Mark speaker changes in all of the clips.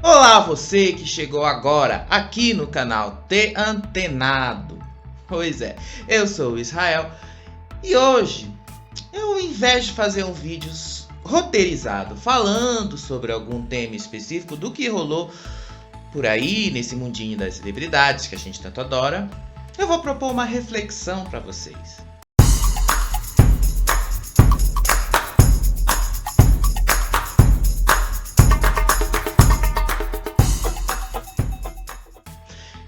Speaker 1: Olá, você que chegou agora aqui no canal T Antenado. Pois é, eu sou o Israel e hoje, ao invés de fazer um vídeo roteirizado falando sobre algum tema específico do que rolou por aí nesse mundinho das celebridades que a gente tanto adora, eu vou propor uma reflexão para vocês.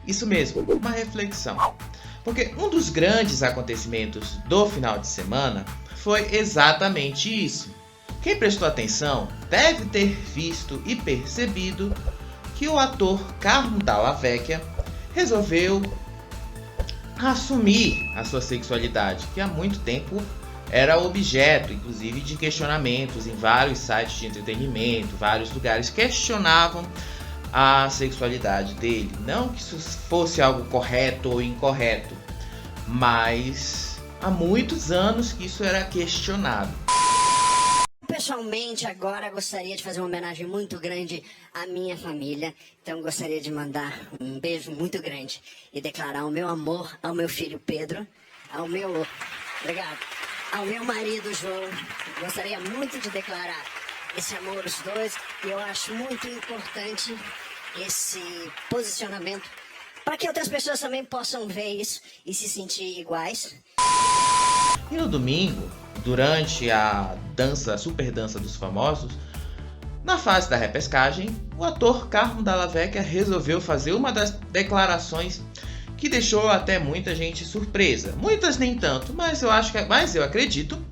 Speaker 1: Isso mesmo, uma reflexão. Porque um dos grandes acontecimentos do final de semana foi exatamente isso. Quem prestou atenção deve ter visto e percebido que o ator Carmo Dalla Vecchia resolveu assumir a sua sexualidade, que há muito tempo era objeto, inclusive, de questionamentos em vários sites de entretenimento, vários lugares questionavam a sexualidade dele. Não que isso fosse algo correto ou incorreto, mas há muitos anos que isso era questionado.
Speaker 2: Pessoalmente, agora gostaria de fazer uma homenagem muito grande à minha família. Então gostaria de mandar um beijo muito grande e declarar o meu amor ao meu filho Pedro, ao meu marido João. Gostaria muito de declarar esse amor aos dois, e eu acho muito importante esse posicionamento para que outras pessoas também possam ver isso e se sentir iguais.
Speaker 1: E no domingo, durante a super dança dos famosos, na fase da repescagem, o ator Carmo Dalla Vecchia resolveu fazer uma das declarações que deixou até muita gente surpresa. Muitas nem tanto, mas eu acredito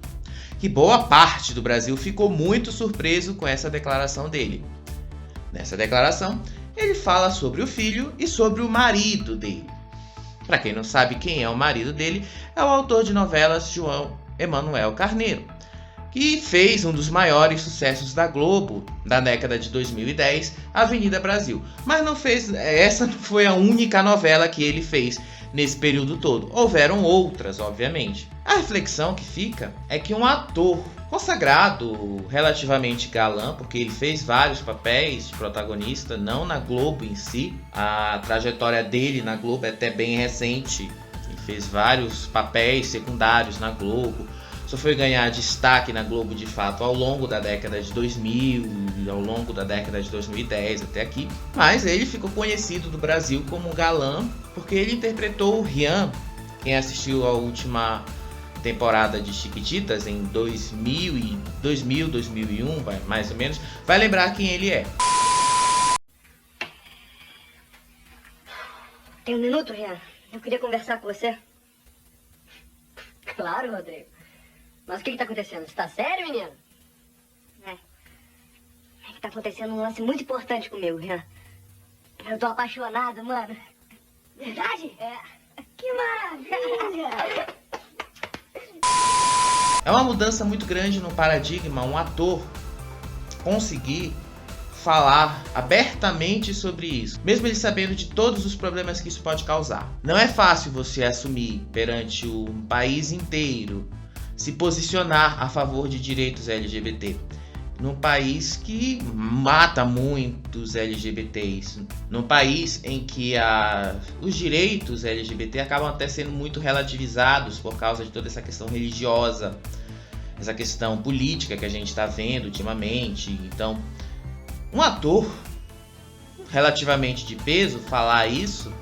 Speaker 1: que boa parte do Brasil ficou muito surpreso com essa declaração dele. Nessa declaração, ele fala sobre o filho e sobre o marido dele. Para quem não sabe quem é o marido dele, é o autor de novelas João Emanuel Carneiro, que fez um dos maiores sucessos da Globo da década de 2010, Avenida Brasil. Mas essa não foi a única novela que ele fez nesse período todo. Houveram outras, obviamente. A reflexão que fica é que um ator consagrado, relativamente galã, porque ele fez vários papéis de protagonista, não na Globo em si. A trajetória dele na Globo é até bem recente. Ele fez vários papéis secundários na Globo. Só foi ganhar destaque na Globo de fato ao longo da década de 2000, ao longo da década de 2010 até aqui. Mas ele ficou conhecido do Brasil como galã porque ele interpretou o Rian. Quem assistiu a última temporada de Chiquititas em 2001, mais ou menos, vai lembrar quem ele é.
Speaker 3: Tem um minuto, Rian? Eu queria conversar com você. Claro, Rodrigo. Mas o que tá acontecendo? Você tá sério, menino? É que tá acontecendo um lance muito importante comigo, Rian. Eu tô apaixonado, mano. Verdade? É. Que maravilha!
Speaker 1: É uma mudança muito grande no paradigma, um ator conseguir falar abertamente sobre isso, mesmo ele sabendo de todos os problemas que isso pode causar. Não é fácil você assumir perante um país inteiro, se posicionar a favor de direitos LGBT, num país que mata muitos LGBTs, num país em que os direitos LGBT acabam até sendo muito relativizados por causa de toda essa questão religiosa, essa questão política que a gente está vendo ultimamente. Então, um ator relativamente de peso falar isso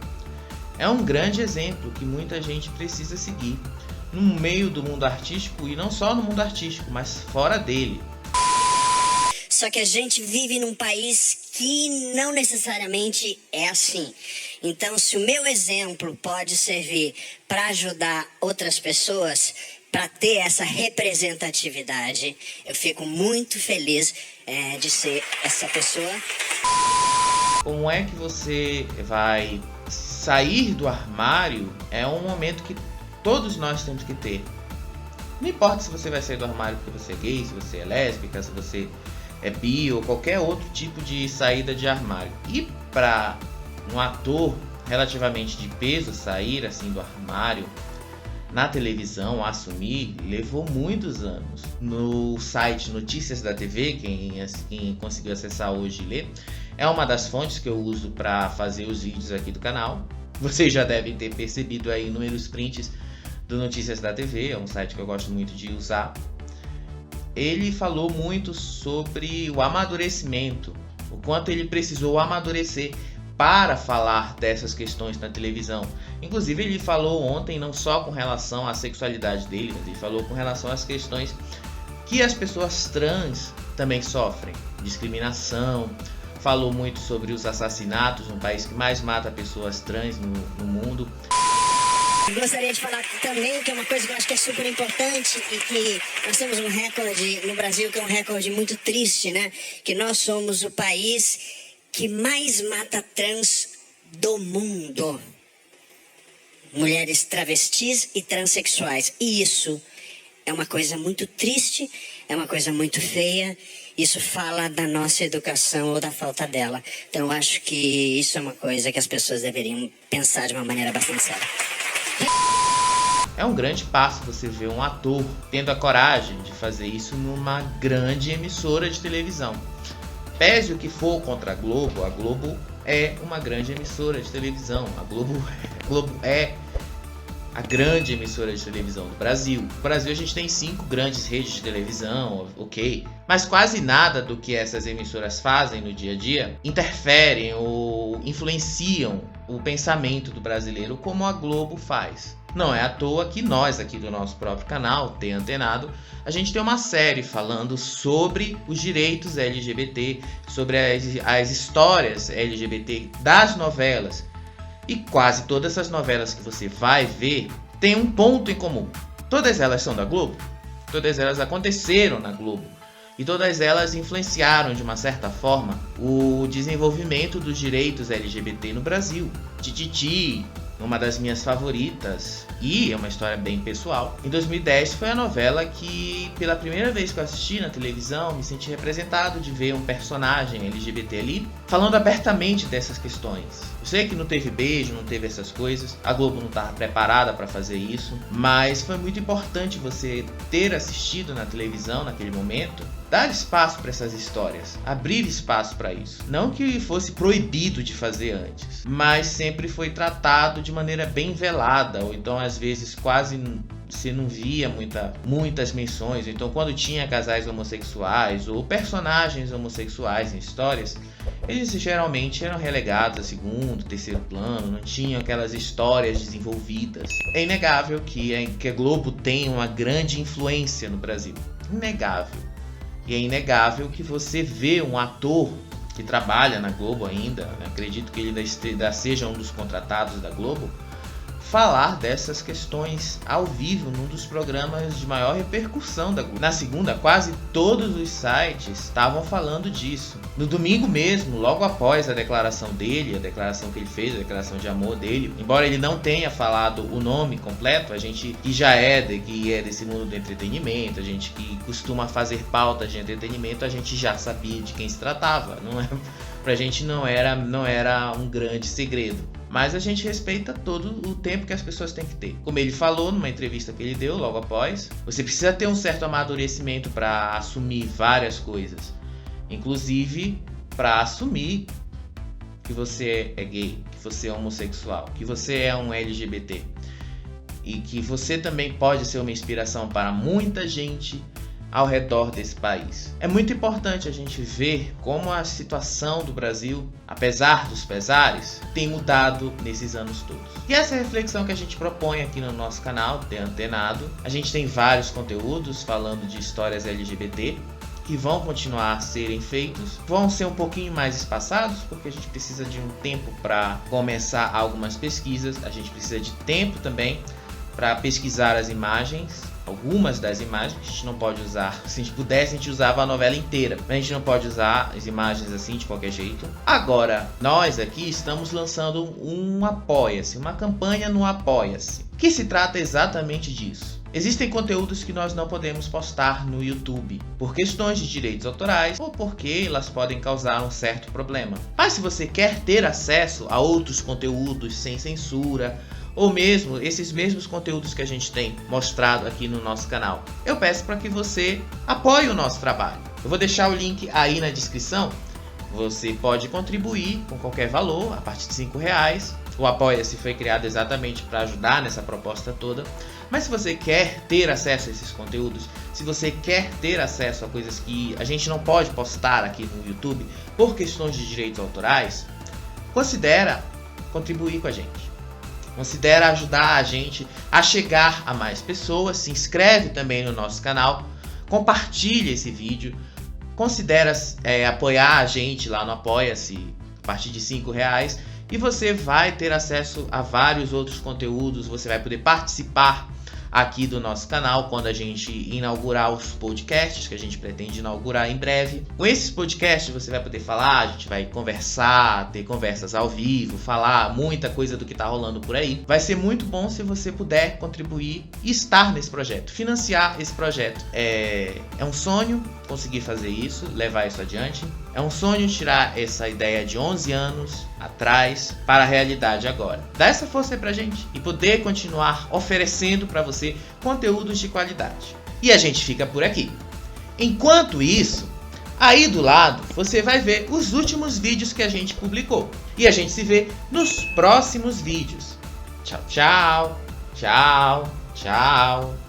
Speaker 1: é um grande exemplo que muita gente precisa seguir no meio do mundo artístico, e não só no mundo artístico, mas fora dele.
Speaker 2: Só que a gente vive num país que não necessariamente é assim. Então, se o meu exemplo pode servir para ajudar outras pessoas, para ter essa representatividade, eu fico muito feliz de ser essa pessoa.
Speaker 1: Como é que você vai sair do armário? É um momento que todos nós temos que ter. Não importa se você vai sair do armário porque você é gay, se você é lésbica, se você é bi ou qualquer outro tipo de saída de armário. E para um ator relativamente de peso sair assim do armário na televisão, assumir, levou muitos anos. No site Notícias da TV, quem conseguiu acessar hoje e ler, é uma das fontes que eu uso para fazer os vídeos aqui do canal. Vocês já devem ter percebido aí inúmeros prints do Notícias da TV, é um site que eu gosto muito de usar. Ele falou muito sobre o amadurecimento, o quanto ele precisou amadurecer para falar dessas questões na televisão. Inclusive ele falou ontem não só com relação à sexualidade dele, mas ele falou com relação às questões que as pessoas trans também sofrem, discriminação. Falou muito sobre os assassinatos, um país que mais mata pessoas trans no mundo.
Speaker 2: Gostaria de falar também que é uma coisa que eu acho que é super importante e que nós temos um recorde no Brasil que é um recorde muito triste, né? Que nós somos o país que mais mata trans do mundo. Mulheres travestis e transexuais. E isso é uma coisa muito triste, é uma coisa muito feia. Isso fala da nossa educação ou da falta dela. Então eu acho que isso é uma coisa que as pessoas deveriam pensar de uma maneira bastante séria.
Speaker 1: É um grande passo você ver um ator tendo a coragem de fazer isso numa grande emissora de televisão. Pese o que for contra a Globo é uma grande emissora de televisão. A Globo é a grande emissora de televisão do Brasil. No Brasil a gente tem 5 grandes redes de televisão, ok. Mas quase nada do que essas emissoras fazem no dia a dia interferem ou influenciam o pensamento do brasileiro como a Globo faz. Não é à toa que nós aqui do nosso próprio canal, T Antenado, a gente tem uma série falando sobre os direitos LGBT, sobre as histórias LGBT das novelas. E quase todas essas novelas que você vai ver têm um ponto em comum. Todas elas são da Globo, todas elas aconteceram na Globo. E todas elas influenciaram de uma certa forma o desenvolvimento dos direitos LGBT no Brasil. Tititi, uma das minhas favoritas, e é uma história bem pessoal. Em 2010 foi a novela que, pela primeira vez que eu assisti na televisão, me senti representado de ver um personagem LGBT ali falando abertamente dessas questões. Eu sei que não teve beijo, não teve essas coisas, a Globo não estava preparada para fazer isso, mas foi muito importante você ter assistido na televisão naquele momento, dar espaço para essas histórias, abrir espaço para isso. Não que fosse proibido de fazer antes, mas sempre foi tratado de maneira bem velada, ou então às vezes quase você não via muitas menções. Então quando tinha casais homossexuais ou personagens homossexuais em histórias, eles geralmente eram relegados a segundo, terceiro plano, não tinham aquelas histórias desenvolvidas. É inegável que a Globo tem uma grande influência no Brasil, inegável. E é inegável que você vê um ator que trabalha na Globo ainda, né? Acredito que ele ainda seja um dos contratados da Globo, falar dessas questões ao vivo num dos programas de maior repercussão da Globo. Na segunda, quase todos os sites estavam falando disso. No domingo mesmo, logo após a declaração dele, a declaração que ele fez, a declaração de amor dele, embora ele não tenha falado o nome completo, a gente que já que é desse mundo do entretenimento, a gente que costuma fazer pautas de entretenimento, a gente já sabia de quem se tratava. Pra gente não era um grande segredo. Mas a gente respeita todo o tempo que as pessoas têm que ter. Como ele falou numa entrevista que ele deu logo após, você precisa ter um certo amadurecimento para assumir várias coisas. Inclusive para assumir que você é gay, que você é homossexual, que você é um LGBT. E que você também pode ser uma inspiração para muita gente ao redor desse país. É muito importante a gente ver como a situação do Brasil, apesar dos pesares, tem mudado nesses anos todos. E essa é a reflexão que a gente propõe aqui no nosso canal, T Antenado. A gente tem vários conteúdos falando de histórias LGBT que vão continuar a serem feitos, vão ser um pouquinho mais espaçados, porque a gente precisa de um tempo para começar algumas pesquisas, a gente precisa de tempo também para pesquisar as imagens, algumas das imagens. A gente não pode usar, se a gente pudesse a gente usava a novela inteira, mas a gente não pode usar as imagens assim de qualquer jeito. Agora, nós aqui estamos lançando um Apoia-se, uma campanha no Apoia-se, que se trata exatamente disso. Existem conteúdos que nós não podemos postar no YouTube, por questões de direitos autorais ou porque elas podem causar um certo problema. Mas se você quer ter acesso a outros conteúdos sem censura, ou mesmo esses mesmos conteúdos que a gente tem mostrado aqui no nosso canal, eu peço para que você apoie o nosso trabalho. Eu vou deixar o link aí na descrição. Você pode contribuir com qualquer valor, a partir de R$5. O Apoia-se foi criado exatamente para ajudar nessa proposta toda. Mas se você quer ter acesso a esses conteúdos, se você quer ter acesso a coisas que a gente não pode postar aqui no YouTube por questões de direitos autorais, considera contribuir com a gente. Considera ajudar a gente a chegar a mais pessoas. Se inscreve também no nosso canal, compartilha esse vídeo, considera apoiar a gente lá no Apoia-se a partir de R$5 e você vai ter acesso a vários outros conteúdos. Você vai poder participar aqui do nosso canal quando a gente inaugurar os podcasts que a gente pretende inaugurar em breve. Com esses podcasts você vai poder falar, a gente vai conversar, ter conversas ao vivo, falar muita coisa do que tá rolando por aí. Vai ser muito bom se você puder contribuir e estar nesse projeto, financiar esse projeto. É um sonho conseguir fazer isso, levar isso adiante. É um sonho tirar essa ideia de 11 anos atrás para a realidade agora. Dá essa força aí pra gente e poder continuar oferecendo para você conteúdos de qualidade. E a gente fica por aqui. Enquanto isso, aí do lado você vai ver os últimos vídeos que a gente publicou. E a gente se vê nos próximos vídeos. Tchau, tchau. Tchau, tchau.